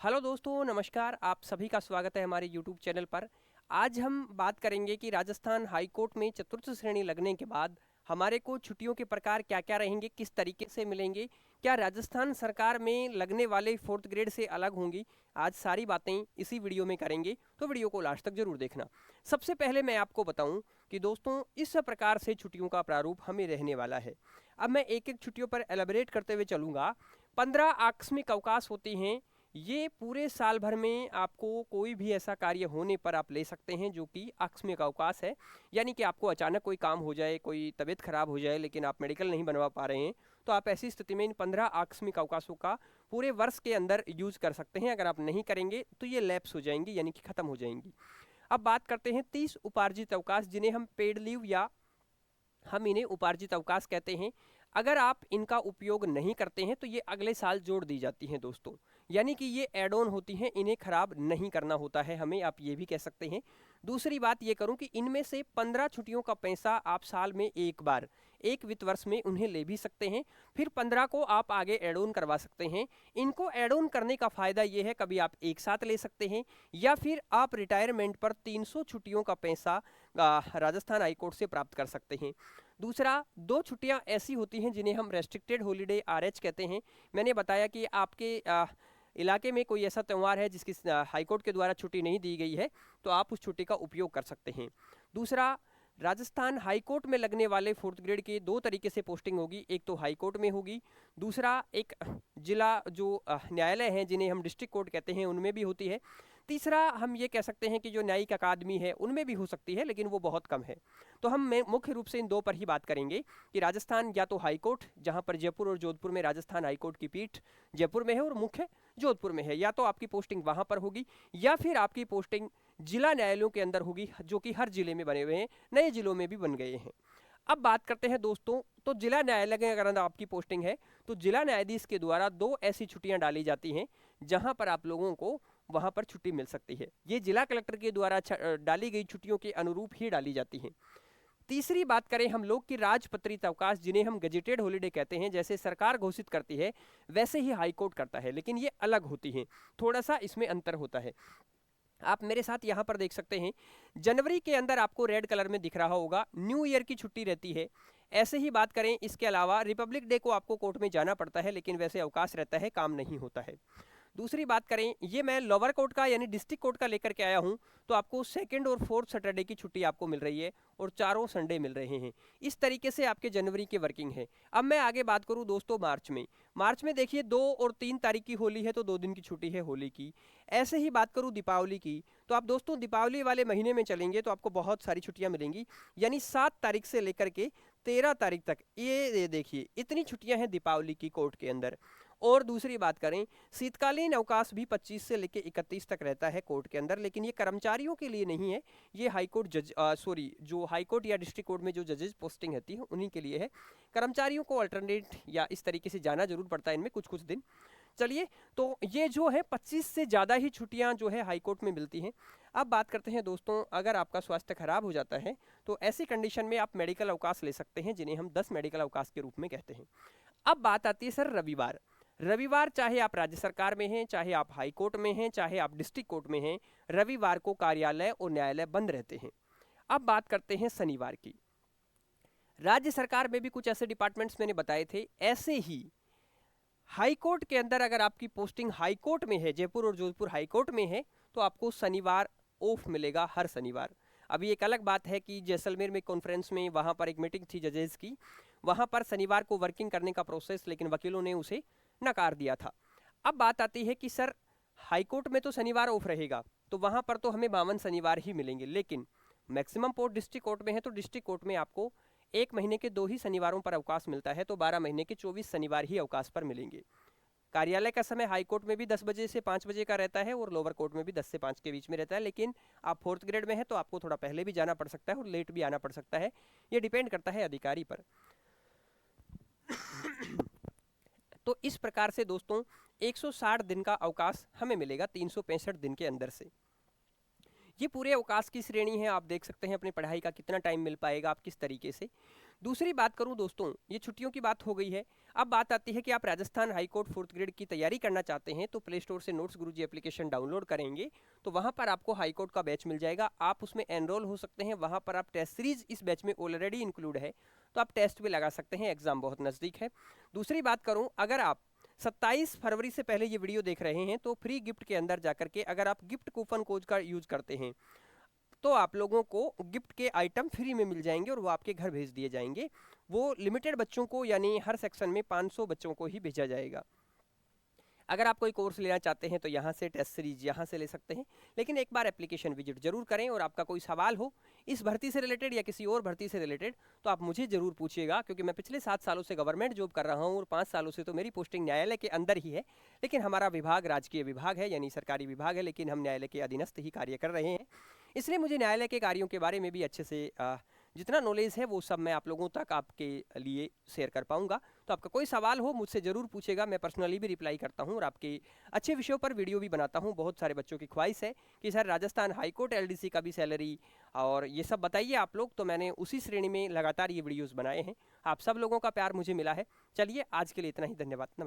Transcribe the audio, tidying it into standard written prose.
Hello दोस्तों, नमस्कार। आप सभी का स्वागत है हमारे यूट्यूब चैनल पर। आज हम बात करेंगे कि राजस्थान हाई कोर्ट में चतुर्थ श्रेणी लगने के बाद हमारे को छुट्टियों के प्रकार क्या-क्या रहेंगे, किस तरीके से मिलेंगे, क्या राजस्थान सरकार में लगने वाले फोर्थ ग्रेड से अलग होंगी। आज सारी बातें इसी वीडियो में करेंगे, तो वीडियो को लास्ट तक जरूर देखना। सबसे पहले मैं आपको बताऊं कि दोस्तों इस प्रकार से छुट्टियों का प्रारूप हमें रहने वाला है। अब मैं एक एक छुट्टियों पर एलैबोरेट करते हुए चलूंगा। 15 आकस्मिक अवकाश होते हैं। ये पूरे साल भर में आपको कोई भी ऐसा कार्य होने पर आप ले सकते हैं जो कि आकस्मिक अवकाश है। यानी कि आपको अचानक कोई काम हो जाए, कोई तबीयत खराब हो जाए, लेकिन आप मेडिकल नहीं बनवा पा रहे हैं, तो आप ऐसी स्थिति में इन 15 आकस्मिक अवकाशों का पूरे वर्ष के अंदर यूज कर सकते हैं। अगर आप नहीं करेंगे तो ये लैप्स हो जाएंगी, यानी कि खत्म हो जाएंगी। अब बात करते हैं 30 उपार्जित अवकाश, जिन्हें हम पेड लीव या हम इन्हें उपार्जित अवकाश कहते हैं। अगर आप इनका उपयोग नहीं करते हैं तो ये अगले साल जोड़ दी जाती हैं दोस्तों। यानी कि ये एड ऑन होती हैं, इन्हें खराब नहीं करना होता है हमें, आप ये भी कह सकते हैं। दूसरी बात ये करूं कि इनमें से 15 छुट्टियों का पैसा आप साल में एक बार, एक वित्त वर्ष में उन्हें ले भी सकते हैं। फिर 15 को आप आगे एड ऑन करवा सकते हैं। इनको एड ऑन करने का फायदा ये है, कभी आप एक साथ ले सकते हैं या फिर आप रिटायरमेंट पर 300 छुट्टियों का पैसा राजस्थान हाईकोर्ट से प्राप्त कर सकते हैं। दूसरा, दो छुट्टियां ऐसी होती हैं जिन्हें हम रेस्ट्रिक्टेड हॉलीडे आरएच कहते हैं। मैंने बताया कि आपके इलाके में कोई ऐसा त्यौहार है जिसकी हाईकोर्ट के द्वारा छुट्टी नहीं दी गई है, तो आप उस छुट्टी का उपयोग कर सकते हैं। दूसरा, राजस्थान हाईकोर्ट में लगने वाले फोर्थ ग्रेड की दो तरीके से पोस्टिंग होगी। एक तो हाईकोर्ट में होगी, दूसरा एक जिला जो न्यायालय हैं जिन्हें हम डिस्ट्रिक्ट कोर्ट कहते हैं उनमें भी होती है। तीसरा, हम ये कह सकते हैं कि जो न्यायिक अकादमी है उनमें भी हो सकती है, लेकिन वो बहुत कम है। तो हम मुख्य रूप से इन दो पर ही बात करेंगे कि राजस्थान या तो हाईकोर्ट, जहां पर जयपुर और जोधपुर में राजस्थान हाईकोर्ट की पीठ जयपुर में है और मुख्य जोधपुर में है, या तो आपकी पोस्टिंग वहां पर होगी या फिर आपकी पोस्टिंग जिला न्यायालयों के अंदर होगी, जो कि हर जिले में बने हुए हैं, नए जिलों में भी बन गए हैं। अब बात करते हैं दोस्तों, तो जिला न्यायालय के अगर आपकी पोस्टिंग है तो जिला न्यायाधीश के द्वारा दो ऐसी छुट्टियां डाली जाती हैं जहां पर आप लोगों को वहां पर छुट्टी मिल सकती है। ये जिला कलेक्टर के द्वारा डाली गई छुट्टियों के अनुरूप ही डाली जाती हैं। तीसरी बात करें हम लोग की राजपत्रित अवकाश, जिन्हें हम गजेटेड हॉलीडे कहते हैं, जैसे सरकार घोषित करती है वैसे ही हाईकोर्ट करता है, लेकिन ये अलग होती हैं, थोड़ा सा इसमें अंतर होता है। आप मेरे साथ यहाँ पर देख सकते हैं, जनवरी के अंदर आपको रेड कलर में दिख रहा होगा न्यू ईयर की छुट्टी रहती है। ऐसे ही बात करें, इसके अलावा रिपब्लिक डे को आपको कोर्ट में जाना पड़ता है, लेकिन वैसे अवकाश रहता है, काम नहीं होता है। दूसरी बात करें, ये मैं लोअर कोर्ट का यानी डिस्ट्रिक्ट कोर्ट का लेकर के आया हूं, तो आपको सेकंड और फोर्थ सैटरडे की छुट्टी आपको मिल रही है और चारों संडे मिल रहे हैं। इस तरीके से आपके जनवरी के वर्किंग है। अब मैं आगे बात करूं दोस्तों मार्च में देखिए 2 और 3 तारीख की होली है, तो 2 दिन की छुट्टी है होली की। ऐसे ही बात करूं दीपावली की, तो आप दोस्तों दीपावली वाले महीने में चलेंगे तो आपको बहुत सारी छुट्टियां मिलेंगी, यानी 7 तारीख से लेकर के 13 तारीख तक, ये देखिए इतनी छुट्टियां हैं दीपावली की कोर्ट के अंदर। और दूसरी बात करें, शीतकालीन अवकाश भी 25 से लेकर 31 तक रहता है कोर्ट के अंदर, लेकिन ये कर्मचारियों के लिए नहीं है, ये हाईकोर्ट जज जो हाईकोर्ट या डिस्ट्रिक्ट कोर्ट में जो जजेस पोस्टिंग रहती है उन्हीं के लिए है। कर्मचारियों को अल्टरनेट या इस तरीके से जाना जरूर पड़ता है इनमें कुछ कुछ दिन। चलिए, तो ये जो है 25 से ज़्यादा ही छुट्टियां जो है हाईकोर्ट में मिलती हैं। अब बात करते हैं दोस्तों, अगर आपका स्वास्थ्य खराब हो जाता है तो ऐसी कंडीशन में आप मेडिकल अवकाश ले सकते हैं, जिन्हें हम 10 मेडिकल अवकाश के रूप में कहते हैं। अब बात आती है सर रविवार। रविवार चाहे आप राज्य सरकार में हैं, चाहे आप हाई कोर्ट में हैं, चाहे आप डिस्ट्रिक्ट कोर्ट में हैं, रविवार को कार्यालय और न्यायालय बंद रहते हैं। अब बात करते हैं शनिवार की। राज्य सरकार में भी कुछ ऐसे डिपार्टमेंट्स मैंने बताए थे, ऐसे ही हाई कोर्ट के अंदर अगर आपकी पोस्टिंग हाई कोर्ट में है, जयपुर और जोधपुर हाई कोर्ट में है, तो आपको शनिवार ऑफ मिलेगा, हर शनिवार। अभी एक अलग बात है कि जैसलमेर में कॉन्फ्रेंस में वहां पर एक मीटिंग थी जजेस की, वहां पर शनिवार को वर्किंग करने का प्रोसेस, लेकिन वकीलों ने उसे नकार दिया था। अब बात आती है कि सर हाईकोर्ट में तो शनिवार ऑफ रहेगा, तो वहां पर तो हमें 52 शनिवार ही मिलेंगे, लेकिन मैक्सिमम पोस्ट डिस्ट्रिक्ट कोर्ट में है, तो डिस्ट्रिक्ट कोर्ट में आपको एक महीने के 2 ही शनिवारों पर अवकाश मिलता है, तो 12 महीने के 24 शनिवार ही अवकाश पर मिलेंगे। कार्यालय का समय हाई कोर्ट में भी 10 बजे से 5 बजे का रहता है और लोअर कोर्ट में भी 10 से 5 के बीच में रहता है, लेकिन आप फोर्थ ग्रेड में है तो आपको थोड़ा पहले भी जाना पड़ सकता है और लेट भी आना पड़ सकता है, ये डिपेंड करता है अधिकारी पर। तो इस प्रकार से दोस्तों 160 दिन का अवकाश हमें मिलेगा 365 दिन के अंदर से। ये पूरे अवकाश की श्रेणी है, आप देख सकते हैं अपनी पढ़ाई का कितना टाइम मिल पाएगा, आप किस तरीके से। दूसरी बात करूं दोस्तों, ये छुट्टियों की बात हो गई है। अब बात आती है कि आप Rajasthan high court 4th grade की तैयारी करना चाहते हैं, तो प्ले स्टोर से नोट्स गुरुजी एप्लीकेशन डाउनलोड करेंगे तो वहां पर आपको हाई कोर्ट का बैच मिल जाएगा। आप उसमें एनरोल हो सकते हैं। वहां पर आप टेस्ट सीरीज इस बैच में ऑलरेडी इंक्लूड है, तो आप टेस्ट भी लगा सकते हैं। एग्जाम बहुत नज़दीक है। दूसरी बात करूं, अगर आप 27 फरवरी से पहले ये वीडियो देख रहे हैं तो फ्री गिफ्ट के अंदर जाकर के अगर आप गिफ्ट कूपन कोड का यूज करते हैं तो आप लोगों को गिफ्ट के आइटम फ्री में मिल जाएंगे और वो आपके घर भेज दिए जाएंगे। वो लिमिटेड बच्चों को, यानी हर सेक्शन में 500 बच्चों को ही भेजा जाएगा। अगर आप कोई कोर्स लेना चाहते हैं तो यहाँ से टेस्ट सीरीज यहाँ से ले सकते हैं, लेकिन एक बार एप्लीकेशन विजिट जरूर करें। और आपका कोई सवाल हो इस भर्ती से रिलेटेड या किसी और भर्ती से रिलेटेड तो आप मुझे जरूर पूछिएगा, क्योंकि मैं पिछले 7 सालों से गवर्नमेंट जॉब कर रहा हूँ और 5 सालों से तो मेरी पोस्टिंग न्यायालय के अंदर ही है। लेकिन हमारा विभाग राजकीय विभाग है, यानी सरकारी विभाग है, लेकिन हम न्यायालय के अधीनस्थ ही कार्य कर रहे हैं। इसलिए मुझे न्यायालय के कार्यों के बारे में भी अच्छे से जितना नॉलेज है वो सब मैं आप लोगों तक आपके लिए शेयर कर पाऊंगा। तो आपका कोई सवाल हो मुझसे ज़रूर पूछेगा, मैं पर्सनली भी रिप्लाई करता हूं और आपके अच्छे विषयों पर वीडियो भी बनाता हूं। बहुत सारे बच्चों की ख्वाहिश है कि सर राजस्थान हाईकोर्ट एलडीसी का भी सैलरी और ये सब बताइए आप लोग, तो मैंने उसी श्रेणी में लगातार ये वीडियोज़ बनाए हैं। आप सब लोगों का प्यार मुझे मिला है। चलिए आज के लिए इतना ही, धन्यवाद, नमस्कार।